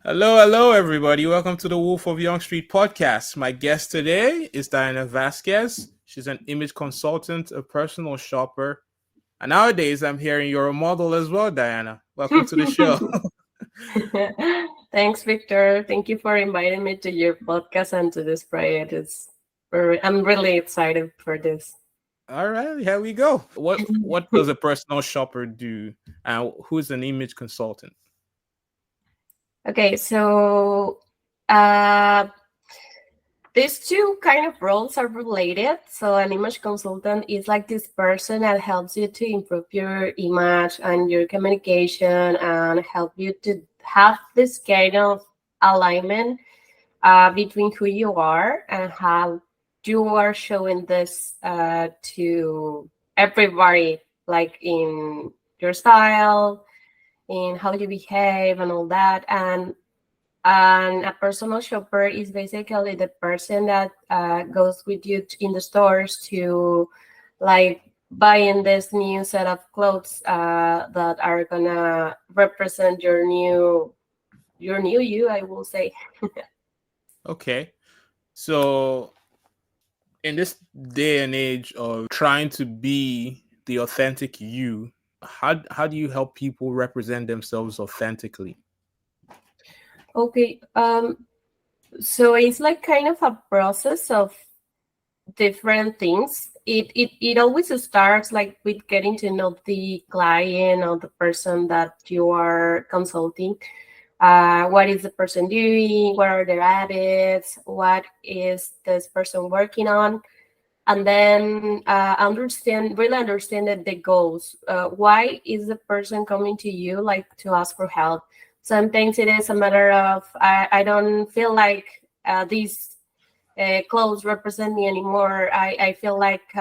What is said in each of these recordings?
Hello, everybody. Welcome to the Wolf of Young Street podcast. My guest today is Diana Vazquez. She's an image consultant, a personal shopper, and nowadays I'm hearing you're a model as well, Diana. Welcome to the show. Thanks, Victor. Thank you for inviting me to your podcast and to this project. I'm really excited for this. All right, here we go. What does a personal shopper do, and who's an image consultant? Okay, so uh, these two kind of roles are related. So an image consultant is like this person that helps you to improve your image and your communication and help you to have this kind of alignment between who you are and how you are showing this to everybody, like in your style, in how you behave and all that. And a personal shopper is basically the person that goes with you in the stores to like buying this new set of clothes that are gonna represent your new you, I will say. Okay, so in this day and age of trying to be the authentic you, how do you help people represent themselves authentically? Okay, so it's like kind of a process of different things. It always starts like with getting to know the client or the person that you are consulting. What is the person doing? What are their habits? What is this person working on? And then really understand that the goals. Why is the person coming to you like to ask for help? Sometimes it is a matter of I don't feel like these clothes represent me anymore. I feel like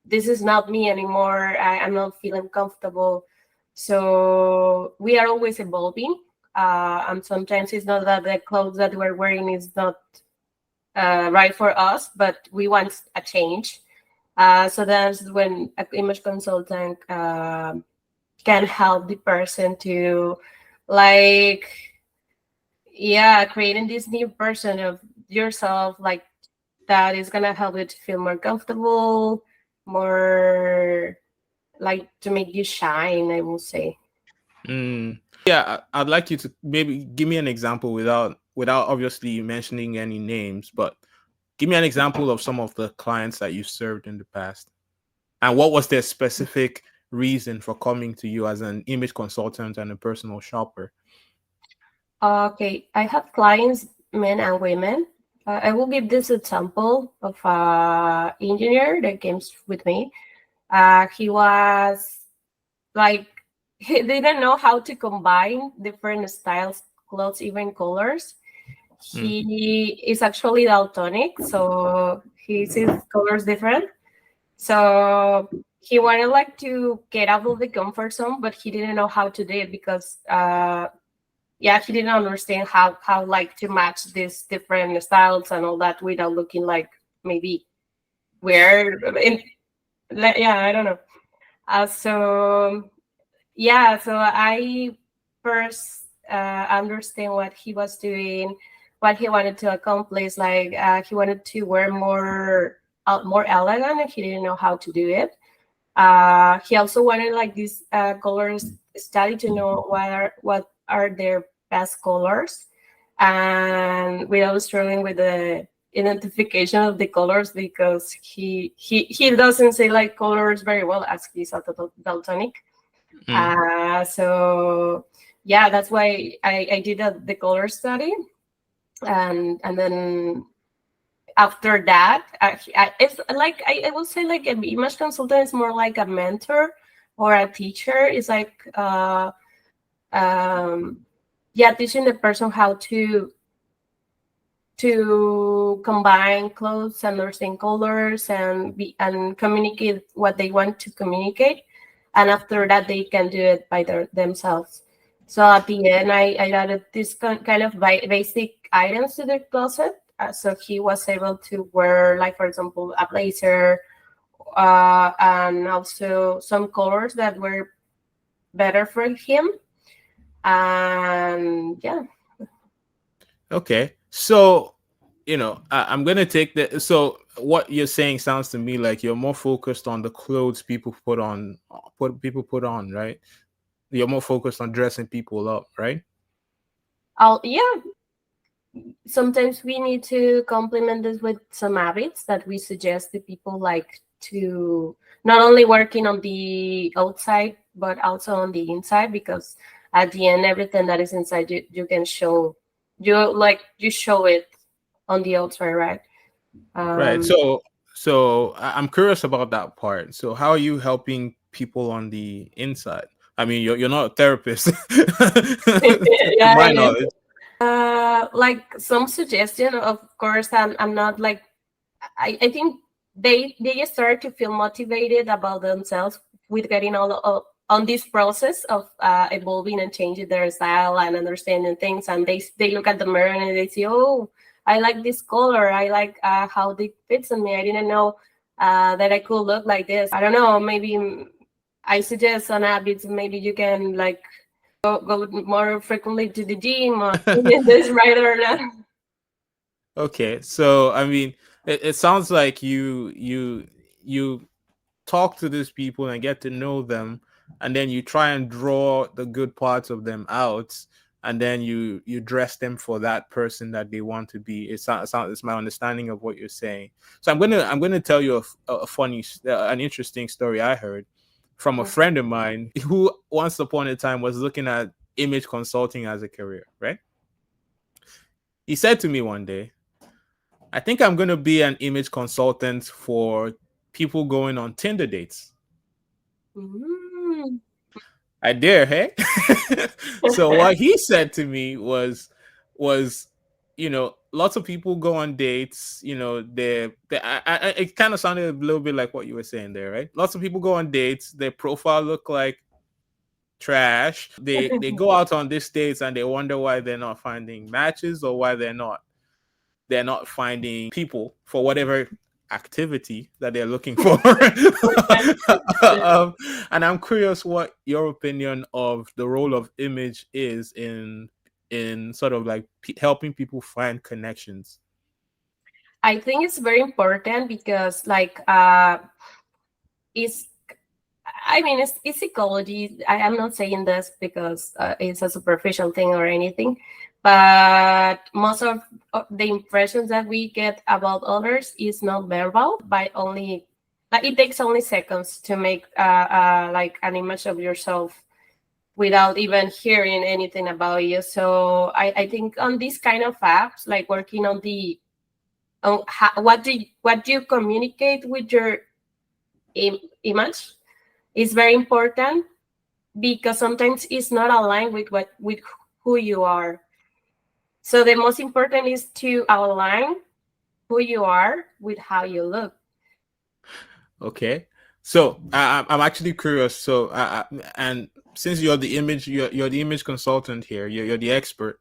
this is not me anymore. I'm not feeling comfortable. So we are always evolving. And sometimes it's not that the clothes that we're wearing is not right for us, but we want a change. So that's when an image consultant can help the person to like, yeah, creating this new person of yourself, like that is gonna help you to feel more comfortable, more like to make you shine, I will say. Mm. Yeah, I'd like you to maybe give me an example without obviously mentioning any names, but give me an example of some of the clients that you served in the past, and what was their specific reason for coming to you as an image consultant and a personal shopper. Okay, I have clients, men and women. I will give this example of a engineer that came with me. He was like he didn't know how to combine different styles, clothes, even colors. Mm. He is actually daltonic, so he sees colors different. So he wanted like to get out of the comfort zone, but he didn't know how to do it because yeah, he didn't understand how like to match these different styles and all that without looking like maybe weird. Yeah, I don't know. So yeah, so I first understand what he was doing, what he wanted to accomplish. Like he wanted to wear more elegant, and he didn't know how to do it. He also wanted like this colors study to know what are their best colors, and without struggling with the identification of the colors because he doesn't say like colors very well as he's a daltonic. Mm. So yeah, that's why I did the color study, and then after that, it's like I will say like an image consultant is more like a mentor or a teacher. It's like um, yeah, teaching the person how to combine clothes, understand colors, and communicate what they want to communicate. And after that, they can do it by themselves. So at the end, I added this kind of basic items to the closet. So he was able to wear, like for example, a blazer, and also some colors that were better for him. And yeah. Okay. So, I'm gonna take the. So, what you're saying sounds to me like you're more focused on the clothes people put on, right? You're more focused on dressing people up, right? Yeah, sometimes we need to complement this with some habits that we suggest to people, like to not only working on the outside but also on the inside, because at the end everything that is inside you can show, you show it on the outside, right? Right. um So I'm curious about that part. So, how are you helping people on the inside? I mean, you're not a therapist, to yeah, my it is. knowledge. Like some suggestion, of course. I'm not like, I think they just start to feel motivated about themselves with getting all on this process of evolving and changing their style and understanding things, and they look at the mirror and they say, oh, I like this color, I like how it fits on me, I didn't know that I could look like this. I don't know, maybe I suggest some habits. Maybe you can like go more frequently to the gym, or is this right or not? Okay. So, I mean, it sounds like you talk to these people and get to know them, and then you try and draw the good parts of them out, and then you dress them for that person that they want to be. It's my understanding of what you're saying. So I'm gonna tell you a funny an interesting story I heard from a friend of mine who once upon a time was looking at image consulting as a career, right? He said to me one day, I think I'm going to be an image consultant for people going on Tinder dates. Mm. I dare, hey? So what he said to me was lots of people go on dates, it kind of sounded a little bit like what you were saying there, right? Lots of people go on dates, their profile look like trash. They go out on these dates and they wonder why they're not finding matches, or why they're not finding people for whatever activity that they're looking for. um, and I'm curious what your opinion of the role of image is in sort of like helping people find connections. I think it's very important because, like, it's, I mean, it's psychology. I am not saying this because it's a superficial thing or anything, but most of the impressions that we get about others is not verbal. By only, like, it takes only seconds to make like an image of yourself without even hearing anything about you. So I think on these kind of apps, like working on the what do you communicate with your image is very important, because sometimes it's not aligned with what with who you are. So the most important is to align who you are with how you look. Okay. So I'm actually curious. So and since you're the image consultant here, you're the expert.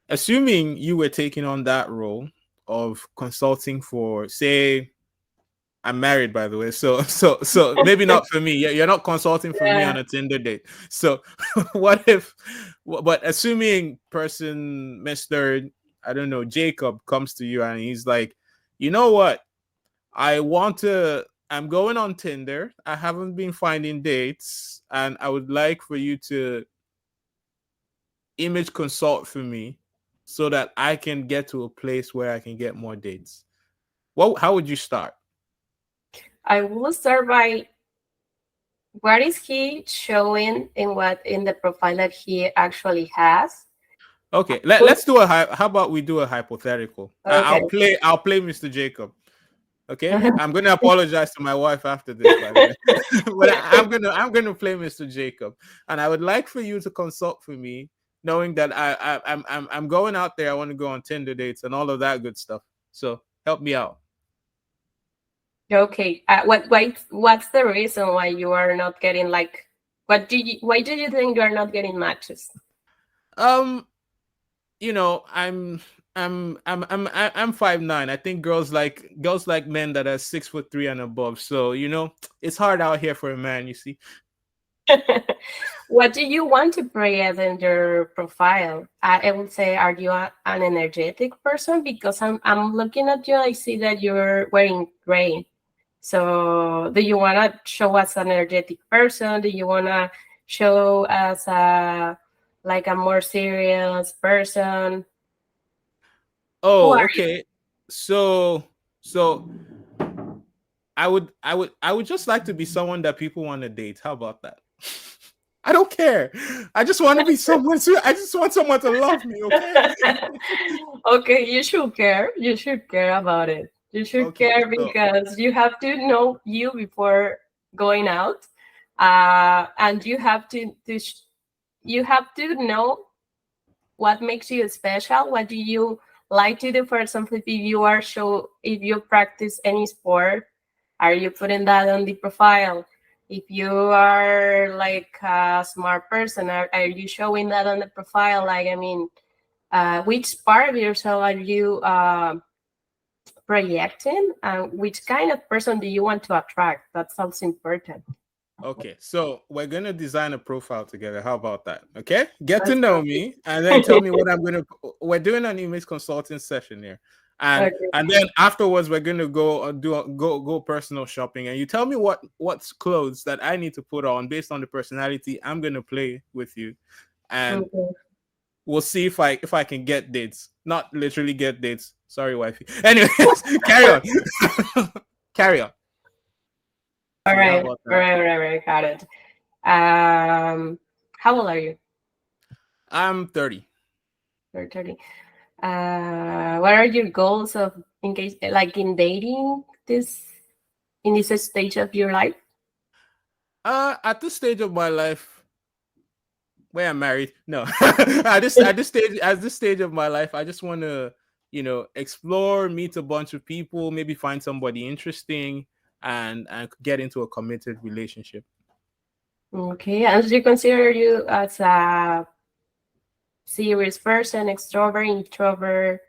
Assuming you were taking on that role of consulting for, say, I'm married, by the way. So maybe not for me. You're not consulting for me Yeah. on a Tinder date. So what if? But assuming person Mister, I don't know, Jacob comes to you and he's like, you know what? I want to. I'm going on Tinder. I haven't been finding dates, and I would like for you to image consult for me so that I can get to a place where I can get more dates. Well, how would you start? I will start by, what is he showing in what in the profile that he actually has. Okay, Who- let's do how about we do a hypothetical? Okay. I'll play Mr. Jacob. Okay, I'm gonna apologize to my wife after this, by the way. But I'm gonna play Mr. Jacob, and I would like for you to consult for me, knowing that I'm going out there. I want to go on Tinder dates and all of that good stuff. So help me out. Okay. What's the reason why you are not getting, like, why do you think you are not getting matches? Um, I'm 5'9". I think girls like men that are 6'3" and above. So it's hard out here for a man. You see. What do you want to create in your profile? I would say, are you an energetic person? Because I'm looking at you, I see that you're wearing gray. So, do you want to show as an energetic person? Do you want to show as a like a more serious person? Who Oh, are okay. So so I would just like to be someone that people want to date. How about that? I don't care. I just want to be someone. I just want someone to love me. Okay. Okay, you should care. You should care about it. You should Okay. care So because you have to know you before going out, and you have to know what makes you special. What do you like to do? For example, if you practice any sport, are you putting that on the profile? If you are like a smart person, are you showing that on the profile? Like, I mean, which part of yourself are you projecting, and which kind of person do you want to attract? That sounds important. okay. So we're gonna design a profile together. How about that? Okay. Get to Let's know proceed. me and then tell me what I'm gonna. We're doing an image consulting session here, and Okay. then afterwards we're gonna go go personal shopping, and you tell me what's clothes that I need to put on based on the personality I'm gonna play with you, and Okay. we'll see if I can get dates. Not literally get dates. Sorry, wifey. Anyways, carry on. Carry on. All See how right. about All that? right. All right. All right. Got it. How old are you? I'm 30. You're 30. What are your goals of in case like in dating in this stage of your life? At this stage of my life, where I'm married, no. At this stage of my life, I just want to, explore, meet a bunch of people, maybe find somebody interesting, and get into a committed relationship. Okay. And do you consider you as a serious person, extrovert, introvert?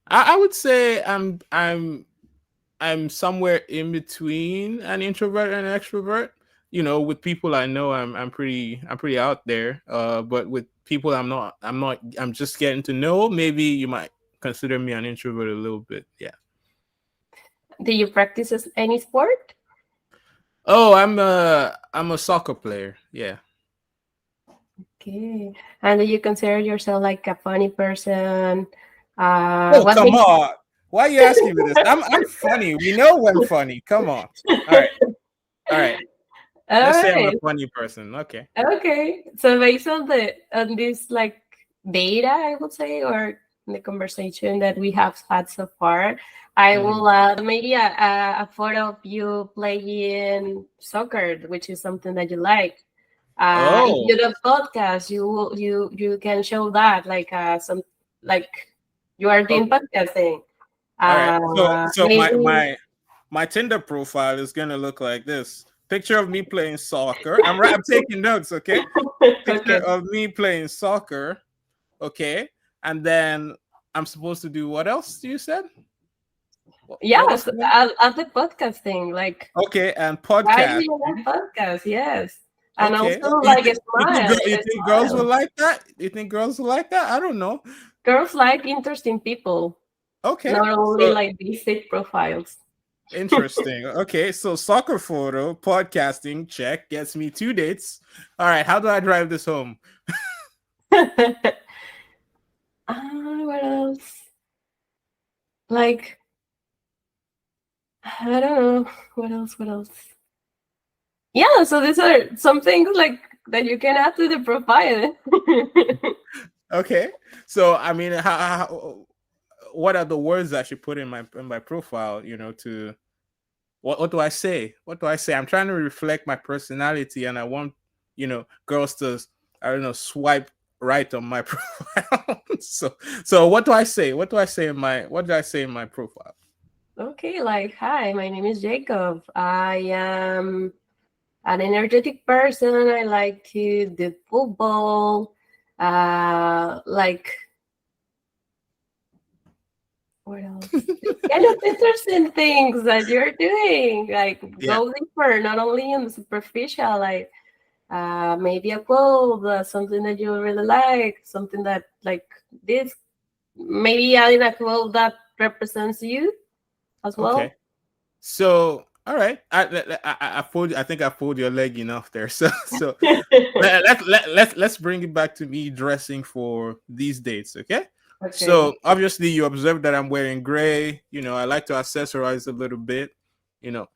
I would say I'm somewhere in between an introvert and an extrovert. With people I know, I'm pretty out there. But with people I'm not. I'm just getting to know. Maybe you might consider me an introvert a little bit. Yeah. Do you practice any sport? Oh, I'm a soccer player. Yeah. Okay. And do you consider yourself like a funny person? Oh, What come makes on. Why are you asking me this? I'm funny. We know I'm funny. Come on. All right. All right. All Let's say I'm a right. funny person. Okay. Okay. So based on this like data, I would say, or the conversation that we have had so far, I Mhm. will add maybe a photo of you playing soccer, which is something that you like. If Oh. you do podcast, you can show that like some like you are doing Okay. podcasting. All right. So my Maybe my my Tinder profile is gonna look like this. Picture of me playing soccer. I'm taking notes, okay? Picture okay. of me playing soccer, okay? And then I'm supposed to do what else you said? What else Yes, again? at the podcasting, like Okay, and why do podcast. you like podcast? Yes. And Okay. also You like think a you think smile, girl, you a think girls will smile. like that? You think girls will like that? I don't know. Girls like interesting people, Okay. not only So like basic profiles. interesting. Okay, so soccer photo, podcasting, check, gets me 2 dates. All right, how do I drive this home? What else? Like I don't know. What else? What else? Yeah, so these are some things like that you can add to the profile. Okay. So I mean, what are the words I should put in my profile? To what do I say? What do I say? I'm trying to reflect my personality, and I want girls to, I don't know, swipe right on my profile. So what do I say? What did I say in my profile? Okay, like hi, my name is Jacob. I am an energetic person. I like to do football. Like what else? Kind of interesting things that you're doing. Like Yeah. go deeper, not only in the superficial. Like maybe a quote, something that you really like, something that like this, maybe adding a quote that represents you as Okay. well. So, all right, I pulled. I think I pulled your leg enough there. So let's bring it back to me dressing for these dates. Okay. Okay. So obviously you observed that I'm wearing gray. I like to accessorize a little bit. You know,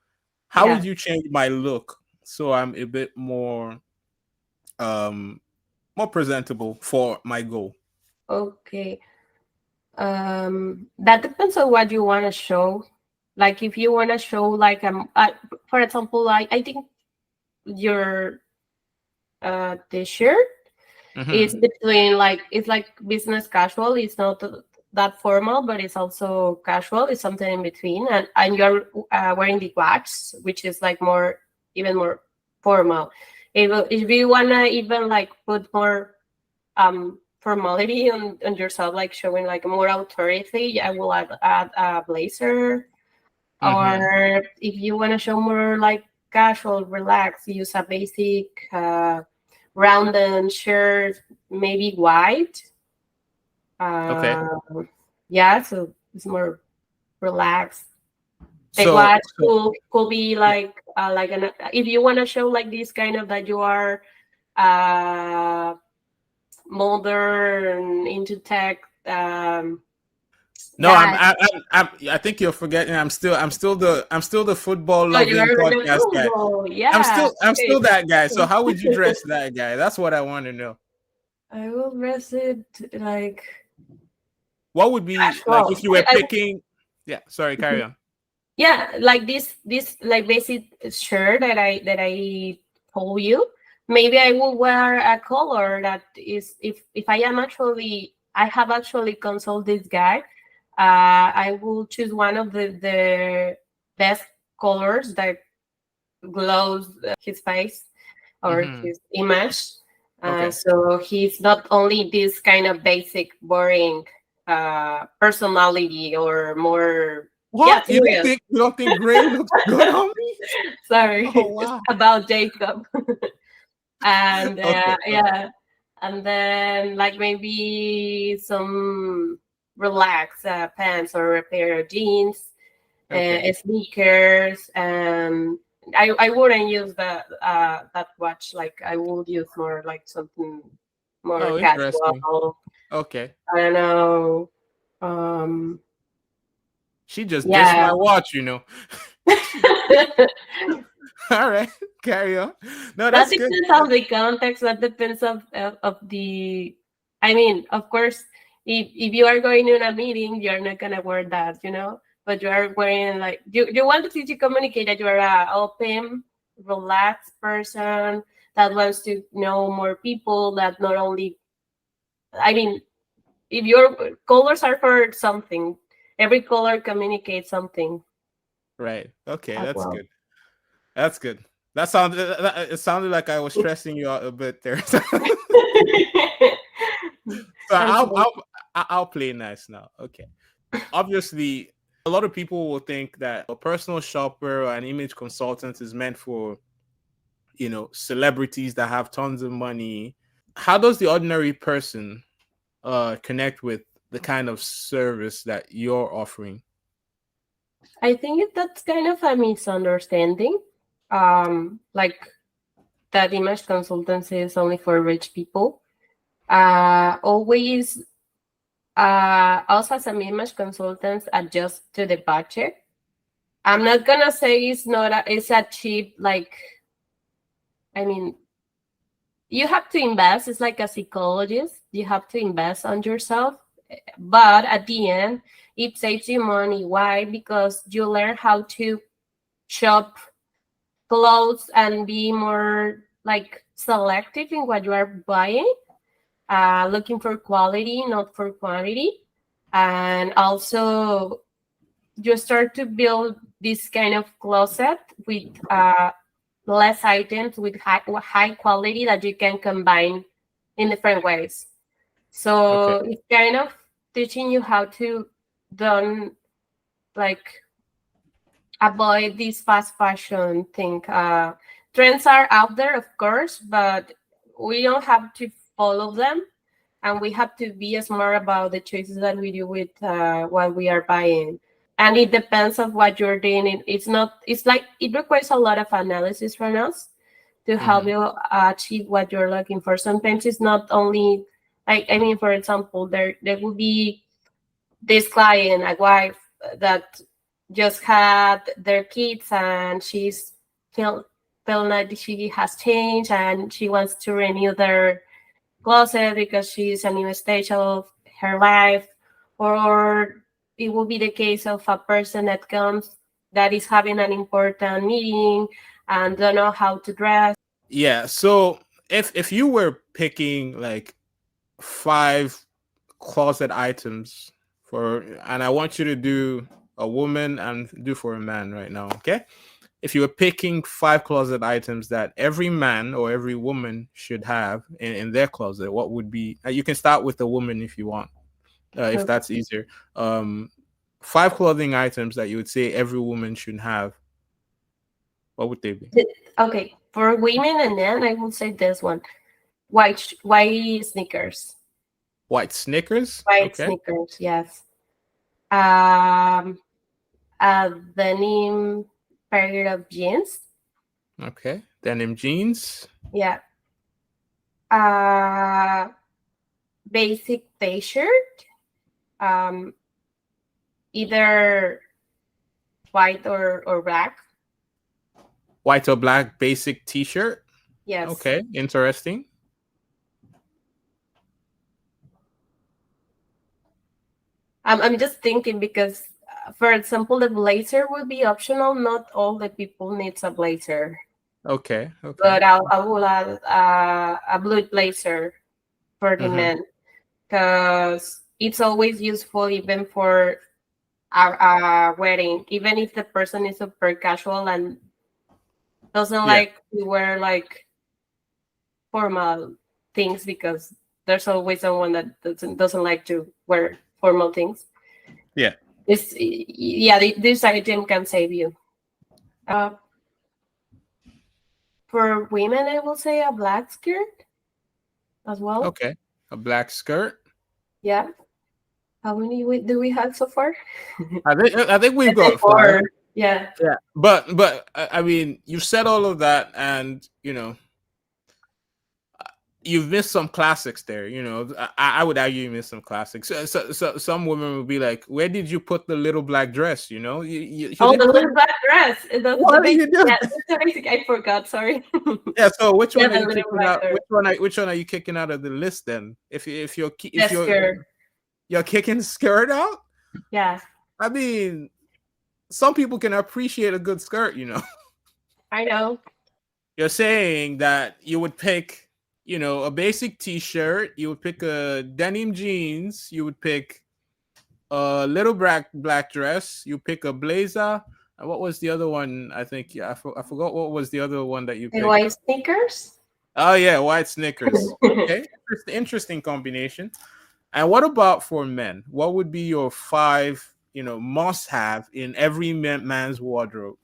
how would Yeah. you change my look so I'm a bit um more presentable for my goal? Okay. That depends on what you want to show. Like if you want to show like for example, I think your t-shirt Mm-hmm. is between like it's like business casual. It's not that formal, but it's also casual. It's something in between, and you're wearing the watch, which is like more even more formal. If you wanna even like put more formality on yourself, like showing like more authority, I will add a blazer. Mm-hmm. Or if you want to show more like casual, relaxed, use a basic rounded shirt, maybe white. Okay. uh, yeah, so it's more relaxed. The So watch could be yeah. like an, if you want to show like this kind of that you are uh modern into tech. No, Yeah. I think you're forgetting. I'm still the football Oh, you loving are the podcast guy. football. I'm Yeah. still I'm Okay. still that guy. So how would you dress that guy? That's what I want to know. I will dress it like What would be like if casual. you were picking? Yeah, sorry, carry on. Yeah, like this like basic shirt that I told you. Maybe I will wear a color that is, if I have actually consulted this guy. I will choose one of the best colors that glows his face or Mm-hmm. his image. Okay. So he's not only this kind of basic, boring personality or more, yeah, What? You don't serious. think you don't think gray looks good on me? Sorry, Oh just wow. about Jacob. And Okay. Okay. yeah, and then like maybe some relaxed pants or a pair of jeans, Okay. sneakers, and I wouldn't use that watch. Like I would use more like something more Oh, interesting. casual. Okay. I don't know. Um, She just dissed yeah. my watch. All right. Carry on. No, That that's good. depends on the context. That depends of the. I mean, of course, if you are going in a meeting, you are not gonna wear that, But you are wearing like you want to communicate that you are a open, relaxed person that wants to know more people. That not only. I mean, if your colors are for something, every color communicates something Right. Okay, as that's well. good. That's good. It sounded like I was stressing you out a bit there. So I'm sorry. I'll play nice now. Okay. Obviously, a lot of people will think that a personal shopper or an image consultant is meant for, celebrities that have tons of money. How does the ordinary person connect with the kind of service that you're offering? I think that's kind of a misunderstanding. Like that image consultancy is only for rich people. Always, us as an image consultants adjust to the budget. I'm not gonna say it's a cheap, like, I mean, you have to invest. It's like a psychologist. You have to invest on yourself, but at the end, it saves you money. Why? Because you learn how to shop clothes and be more like selective in what you are buying, looking for quality, not for quantity. And also, you start to build this kind of closet with less items with high quality that you can combine in different ways. Okay. So it's kind of teaching you how to don't like avoid this fast fashion thing, trends are out there, of course, but we don't have to follow them, and we have to be smart about the choices that we do with what we are buying. And it depends on what you're doing. It's not. It's like it requires a lot of analysis from us to help Hmm. you achieve what you're looking for. Sometimes it's not only like, I mean, for example, there will be this client, a wife that just had their kids, and she's feel feel like she has changed, and she wants to renew their closet because she's a new stage of her life. Or it will be the case of a person that comes, that is having an important meeting and don't know how to dress. Yeah. So if you were picking like five closet items for, and I want you to do a woman and do for a man right now, okay? If you were picking five closet items that every man or every woman should have in their closet, what would be? You can start with the woman if you want, if that's easier. Um, five clothing items that you would say every woman should have. What would they be? Okay, for women and men, I will say this one: white sneakers. White Snickers. White Okay. sneakers, yes. Um, a denim pair of jeans. Okay. Denim jeans. Yeah. Uh, basic t-shirt. Um, either white or black. White or black basic T-shirt. Yes. Okay. Interesting. I'm just thinking because, for example, the blazer will be optional. Not all the people needs a blazer, Okay. Okay. but I will add a blue blazer for the Mm-hmm. men, because it's always useful even for a wedding, even if the person is super casual and doesn't Yeah. like to wear like formal things, because there's always someone that doesn't like to wear formal things. Yeah. This, yeah, this item can save you. Uh, for women, I will say a black skirt as well. Okay. A black skirt. Yeah. How many do we have so far? I think we've Let's say got five. four. Yeah. Yeah. But I mean, you said all of that, and you've missed some classics there. I would argue you missed some classics. So some women would be like, "Where did you put the little black dress?" You Oh, the didn't put. little black dress. The What are basic. you doing? Yeah, that's the basic. I forgot. Sorry. Yeah. So which Yeah, one are the you little kicking black out? dress. Which one are you kicking out of the list then? If you're The if skirt. you're kicking skirt out, Yeah, I mean, some people can appreciate a good skirt. I know. You're saying that you would pick, a basic t-shirt, you would pick a denim jeans, you would pick a little black dress, you pick a blazer. And what was the other one? I think, yeah, I forgot what was the other one that you The picked. white sneakers. Oh yeah, white Snickers. Okay, interesting combination. And what about for men? What would be your five, must have in every man's wardrobe?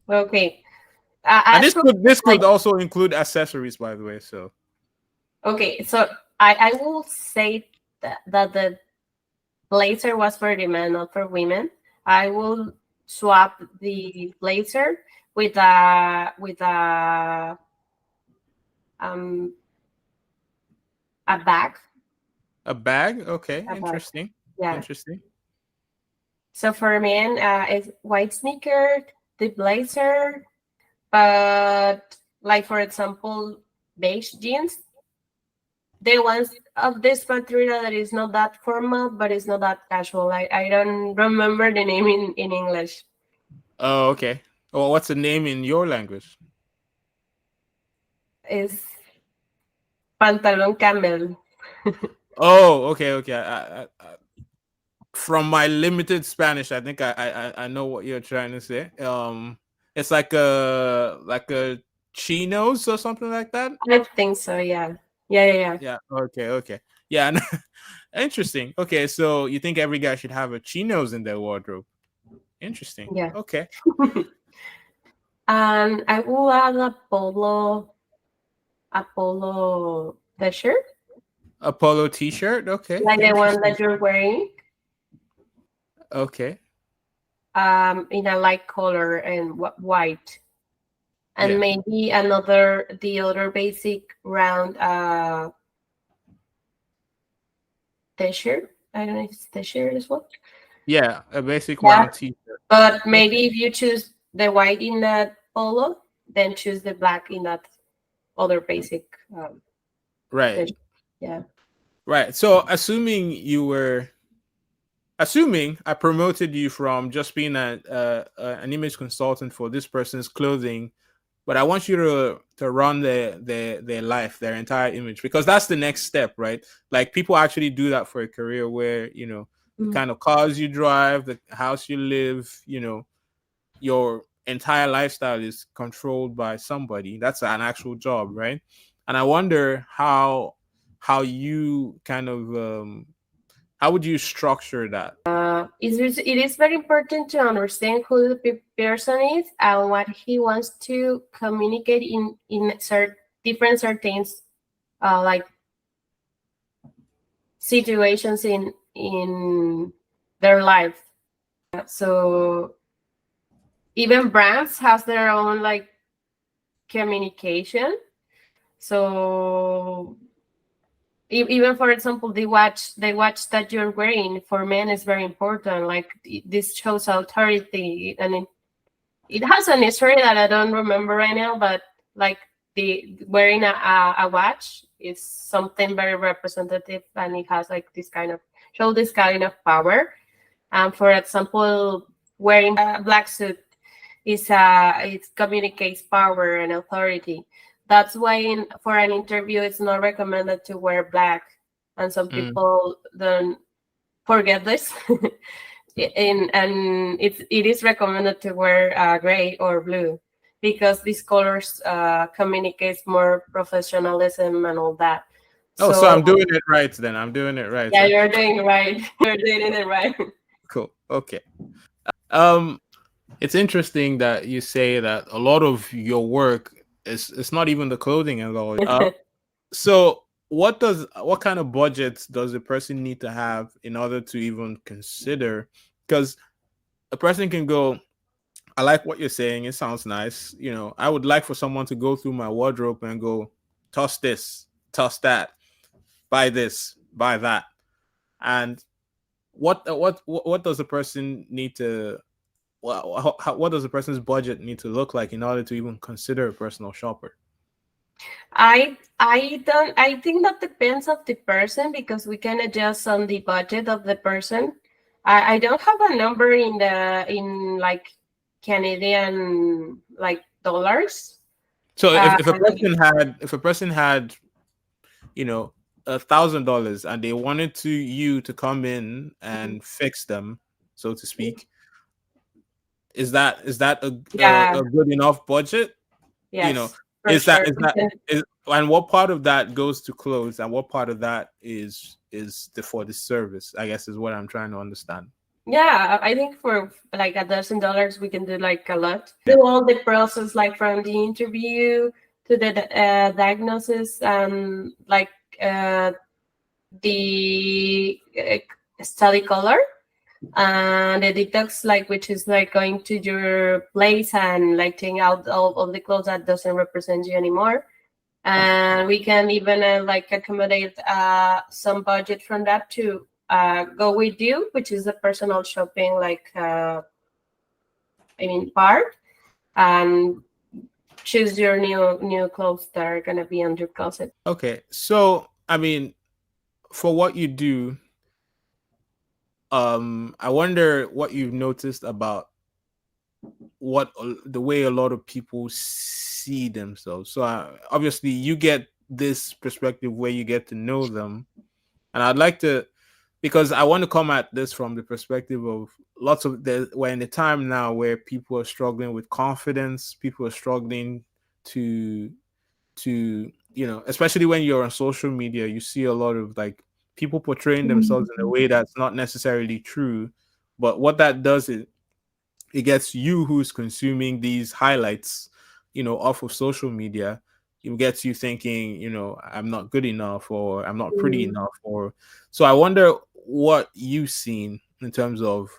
Okay. And this Actually, could this like, could also include accessories, by the way. So okay, so I will say that the blazer was for the men, not for women. I will swap the blazer with um a bag. a bag. Okay, A bag. interesting. Yeah. Interesting. So for men, it's white sneaker, the blazer, but like for example, beige jeans. The ones of this material that is not that formal, but it's not that casual. I don't remember the name in English. Oh, okay. Well, what's the name in your language? It's pantalon camel. Oh, okay, okay. From my limited Spanish, I think I know what you're trying to say. It's like a chinos or something like that. I think so. Yeah. Yeah. Yeah. Yeah. Yeah. Okay. Okay. Yeah. Interesting. Okay. So you think every guy should have a chinos in their wardrobe? Interesting. Yeah. Okay. And I will add a polo t-shirt, A polo t-shirt. Okay, like the one interesting. that you're wearing, Okay. in a light color and white. And Yeah. maybe the other basic round t-shirt. I don't know if it's t-shirt as well. Yeah, a basic Yeah, round t-shirt. but Okay. maybe if you choose the white in that polo, then choose the black in that other basic Right. t-shirt. Yeah. Right. So assuming I promoted you from just being an image consultant for this person's clothing, but I want you to run their life, their entire image, because that's the next step, right? Like people actually do that for a career where, the Mm. kind of cars you drive, the house you live, your entire lifestyle is controlled by somebody. That's an actual job, right? And I wonder how you kind of how would you structure that? It is very important to understand who the person is and what he wants to communicate in different certain like situations in their life. So even brands has their own like communication. So even for example, the watch that you're wearing for men is very important. Like this shows authority, and it has an history that I don't remember right now, but like the wearing a watch is something very representative, and it has like this kind of power. For example, wearing a black suit it communicates power and authority. That's why for an interview, it's not recommended to wear black, and some Mm. people don't forget this. And it is recommended to wear gray or blue because these colors communicates more professionalism and all that. Oh, so So I'm doing it right then. I'm doing it right. yeah, you're Okay. doing right. You're doing it right. Cool. Okay. Um it's interesting that you say that a lot of your work is it's not even the clothing and all. So what kind of budget does a person need to have in order to even consider? Because a person can go, I like what you're saying. It sounds nice. I would like for someone to go through my wardrobe and go, toss this, toss that, buy this, buy that. And what does a person need to what does a person's budget need to look like in order to even consider a personal shopper? I think that depends of the person because we can adjust on the budget of the person. I don't have a number in like Canadian like dollars. So Uh, if a person had you know $1,000 and they wanted you to come in and fix them, so to speak, is that yeah, a good enough budget? you know yes, for is that sure. is that is and what part of that goes to clothes and what part of that is for the service, I guess, is what I'm trying to understand. Yeah, I think for like $1,000 we can do like a lot. Yeah. Do all the process like from the interview to the diagnosis and like uh, the study color and the detox like which is like going to your place and like taking out all of the clothes that doesn't represent you anymore, and we can even like accommodate some budget from that to go with you, which is the personal shopping like part, and choose your new clothes that are gonna be on your closet. Okay, so I mean, for what you do, I wonder what you've noticed about the way a lot of people see themselves. So obviously you get this perspective where you get to know them, and I'd like to, because I want to come at this from the perspective of we're in a time now where people are struggling with confidence, people are struggling to especially when you're on social media, you see a lot of like people portraying themselves in a way that's not necessarily true. But what that does is it gets you who's consuming these highlights, off of social media. It gets you thinking, I'm not good enough, or I'm not pretty Mm. enough, or so. I wonder what you've seen in terms of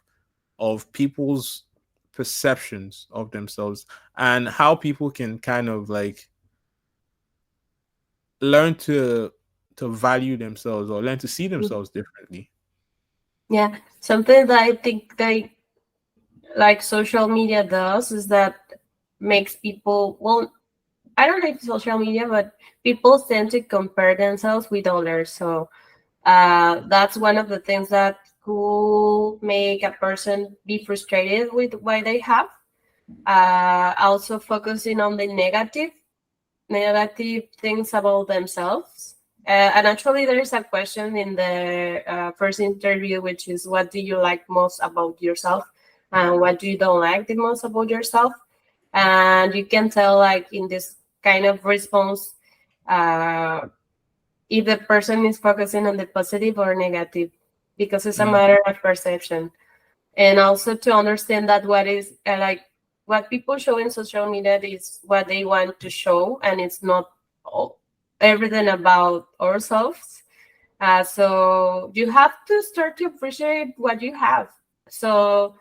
people's perceptions of themselves, and how people can kind of like learn to value themselves, or learn to see themselves differently. Yeah, something that I think they like social media does is that makes people, well, I don't like social media, but people tend to compare themselves with others. So that's one of the things that could make a person be frustrated with what they have. Also focusing on the negative things about themselves. And actually, there is a question in the first interview, which is, what do you like most about yourself? And what do you don't like the most about yourself? And you can tell, like, in this kind of response, uh, if the person is focusing on the positive or negative, because it's a Mm, matter of perception. And also to understand that what is like what people show in social media is what they want to show, and it's not all, everything about ourselves. So you have to start to appreciate what you have. So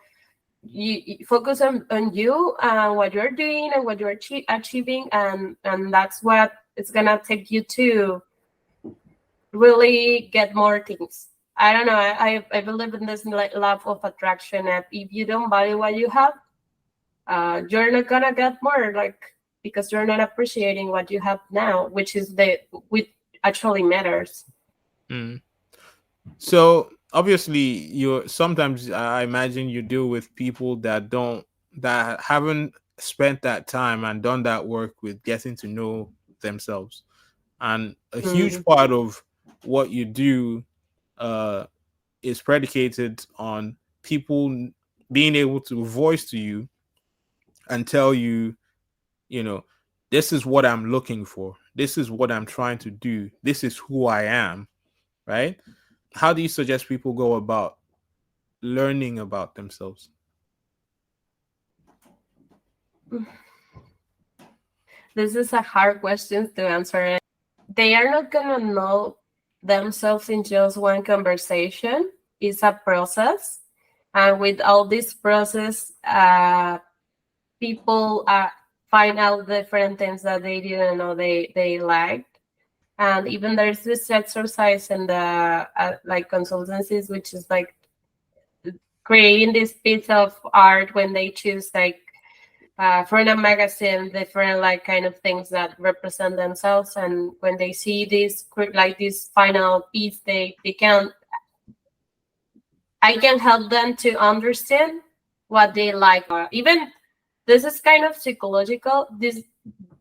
you focus on you and what you're doing and what you're achieving, and that's what it's gonna take you to really get more things. I don't know. I believe in this like love of attraction. And if you don't value what you have, you're not gonna get more. Like, because you're not appreciating what you have now, which is the which actually matters. mm. So obviously, you're sometimes, I imagine, you deal with people that haven't spent that time and done that work with getting to know themselves. And a huge Mm. part of what you do uh, is predicated on people being able to voice to you and tell you, you know, this is what I'm looking for. This is what I'm trying to do. This is who I am, right? How do you suggest people go about learning about themselves? This is a hard question to answer. They are not gonna know themselves in just one conversation. It's a process, and with all this process, people find out different things that they didn't know they liked. And even there's this exercise in the like consultancies, which is like creating this piece of art when they choose like from a magazine different like kind of things that represent themselves, and when they see this like this final piece, they can, I can help them to understand what they like. Even this is kind of psychological. This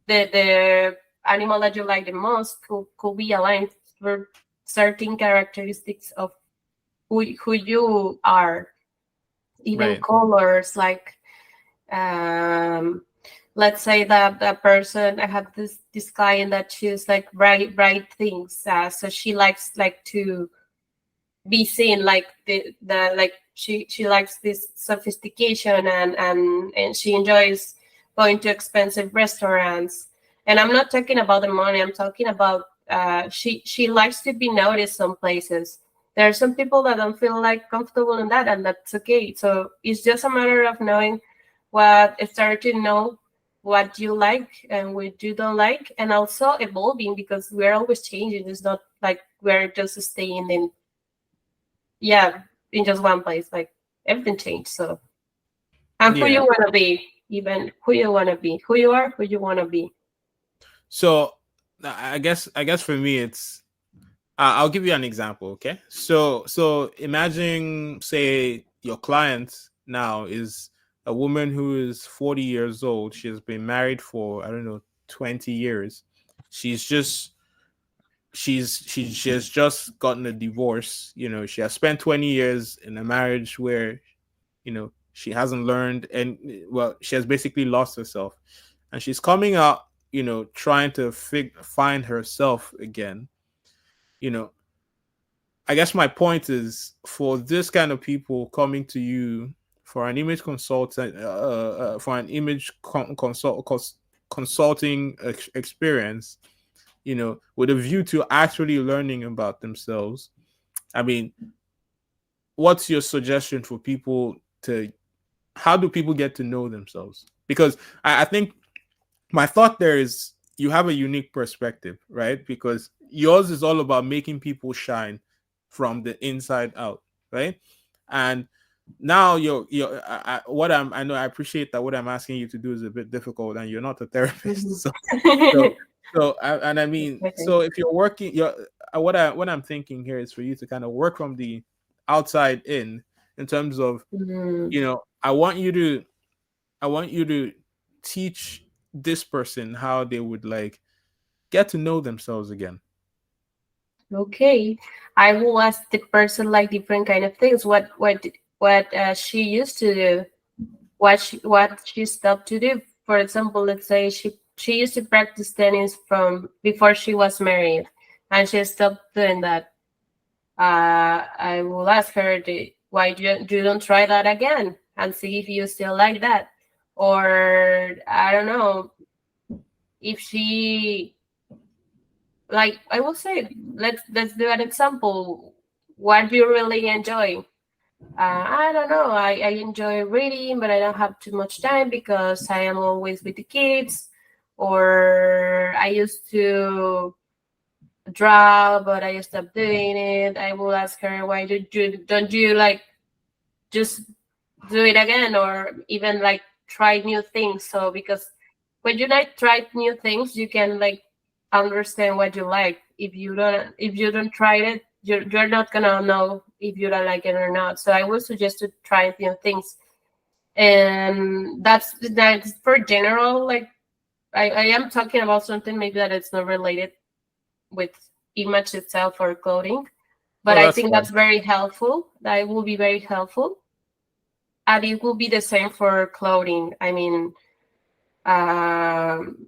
the animal that you like the most could be aligned for certain characteristics of who you are. Even Right. colors, like um let's say that the person, I have this client that choose like bright things, so she likes like to be seen, like the like she likes this sophistication, and she enjoys going to expensive restaurants. And I'm not talking about the money, I'm talking about she likes to be noticed some places. There are some people that don't feel like comfortable in that, and that's okay. So it's just a matter of knowing what, start to know what you like and what you don't like, and also evolving, because we're always changing. It's not like we're just staying in, yeah, in just one place. Like, everything changed. So, and who you Yeah. want to be, even who you want to be, who you are, who you want to be. So I guess for me it's I'll give you an example, okay? So imagine, say, your client now is a woman who is 40 years old. She has been married for, I don't know, 20 years. She's just she has just gotten a divorce. She has spent 20 years in a marriage where, she hasn't learned, and well, she has basically lost herself. And she's coming out, trying to find herself again. You know, I guess my point is, for this kind of people coming to you for an image consultant, for an image consulting experience, with a view to actually learning about themselves. I mean, what's your suggestion for people to, how do people get to know themselves? Because I think my thought there is you have a unique perspective, right? Because yours is all about making people shine from the inside out, right? And now I know I appreciate that what I'm asking you to do is a bit difficult, and you're not a Mhm. therapist, so and I mean, Okay. so if you're working, what I'm thinking here is for you to kind of work from the outside in terms of, Mm, I want you to teach this person how they would like get to know themselves again. okay. I will ask the person like different kind of things. What she used to do, what she stopped to do. For example, let's say she used to practice tennis from before she was married, and she stopped doing that. I will ask her, why you don't try that again and see if you still like that, or I don't know if she, like I will say, let's do an example. What do you really enjoy? I don't know. I enjoy reading, but I don't have too much time because I am always with the kids. Or I used to draw, but I stopped doing it. I will ask her, why don't you like just do it again, or even like try new things? So because when you like try new things, you can like understand what you like. If you don't try it, you're not gonna know if you don't like it or not. So I would suggest to try new things. And that's for general, like I am talking about something maybe that it's not related with image itself or clothing, but Oh, I that's think fine. that's very helpful. That will be very helpful. And it will be the same for clothing. I mean, um,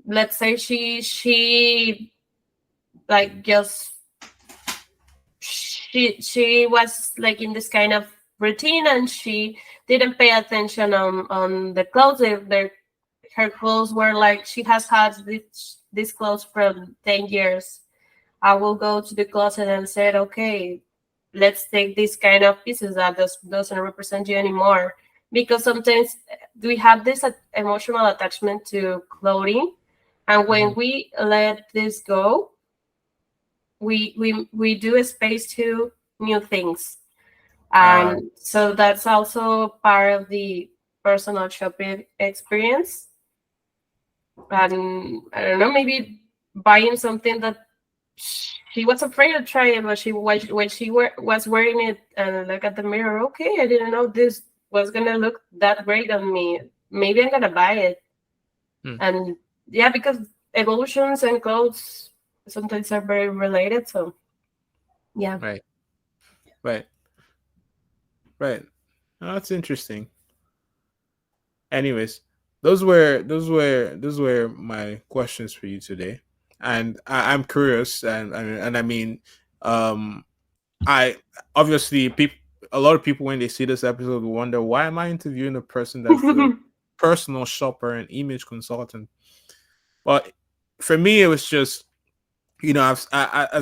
let's say she like just she was like in this kind of routine, and she didn't pay attention on the clothes. Her clothes were like, she has had this clothes for 10 years. I will go to the closet and said, okay, let's take these kind of pieces that doesn't represent you anymore. Because sometimes we have this emotional attachment to clothing, and when Mhm. we let this go, we do a space to new things. Uh, And so that's also part of the personal shopping experience. And I don't know, maybe buying something that she was afraid to try it, but was wearing it and look at the mirror. Okay, I didn't know this was gonna look that great on me. Maybe I'm gonna buy it. hmm, And yeah, because emotions and clothes sometimes are very related. So yeah. right, right, right. Oh, that's interesting. Anyways, those were my questions for you today, and I'm curious, and I mean, um, I obviously people, a lot of people when they see this episode will wonder, why am I interviewing a person that's a personal shopper and image consultant? But for me, it was just, as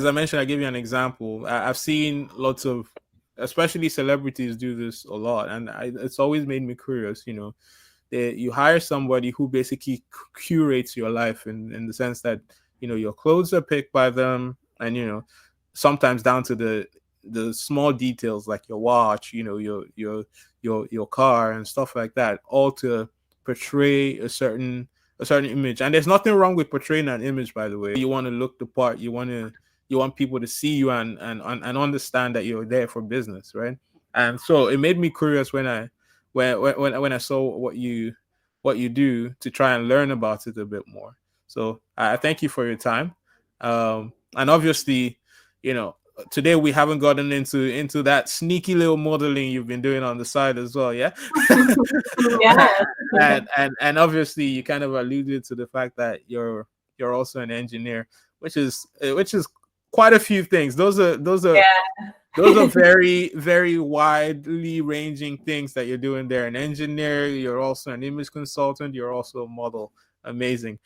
I mentioned, I give you an example. I've seen lots of, especially celebrities, do this a lot, and it's always made me curious. You hire somebody who basically curates your life in the sense that your clothes are picked by them, and sometimes down to the small details like your watch, your car and stuff like that, all to portray a certain image. And there's nothing wrong with portraying an image, by the way. You want to look the part, you want people to see you and understand that you're there for business, right? And so it made me curious when I saw what you do, to try and learn about it a bit more. So I thank you for your time. And obviously, you know, today we haven't gotten into that sneaky little modeling you've been doing on the side as well, yeah. Yeah. And obviously you kind of alluded to the fact that you're also an engineer, which is quite a few things. Those are Yeah. those are very, very widely ranging things that you're doing there. An engineer, you're also an image consultant, you're also a model. Amazing.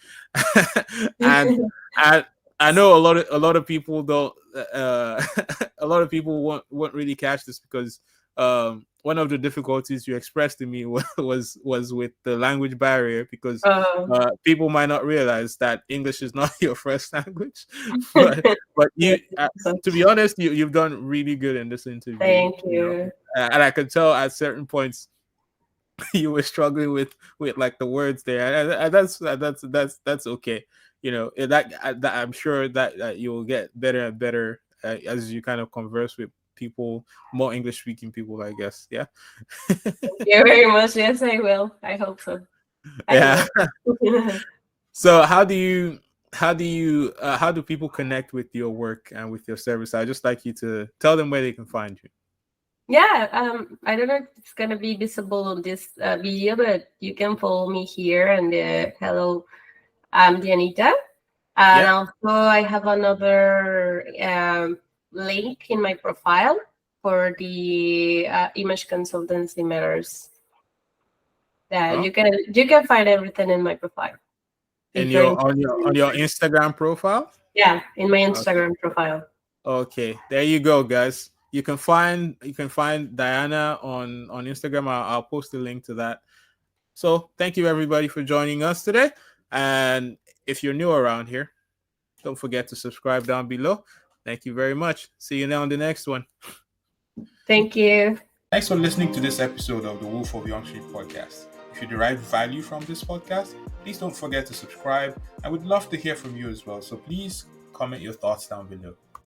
And I I know a lot of people don't a lot of people won't really catch this because one of the difficulties you expressed to me was with the language barrier because people might not realize that English is not your first language, but Yeah, you to be honest, you've done really good in this interview. thank you. And I could tell at certain points you were struggling with like the words there, and that's okay. That I'm sure that you'll get better and better as you kind of converse with people, more English speaking people, I guess. Yeah. Thank you very much. Yes, I will. I hope so. I Yeah. will. So how do people connect with your work and with your service? I'd just like you to tell them where they can find you. Yeah, I don't know if it's gonna be visible on this video, but you can follow me here and hello, I'm Dianita. And Yeah. also I have another link in my profile for the image consultancy matters. Yeah, Oh, you can find everything in my profile and if you're your interested on in your research. Instagram profile. Yeah, in my Okay. Instagram profile. Okay, there you go, guys. You can find Diana on Instagram. I'll post a link to that. So thank you everybody for joining us today. And if you're new around here, don't forget to subscribe down below. Thank you very much. See you now on the next one. Thank you. Thanks for listening to this episode of the Wolf of Young Street podcast. If you derived value from this podcast, please don't forget to subscribe. I would love to hear from you as well. So please comment your thoughts down below.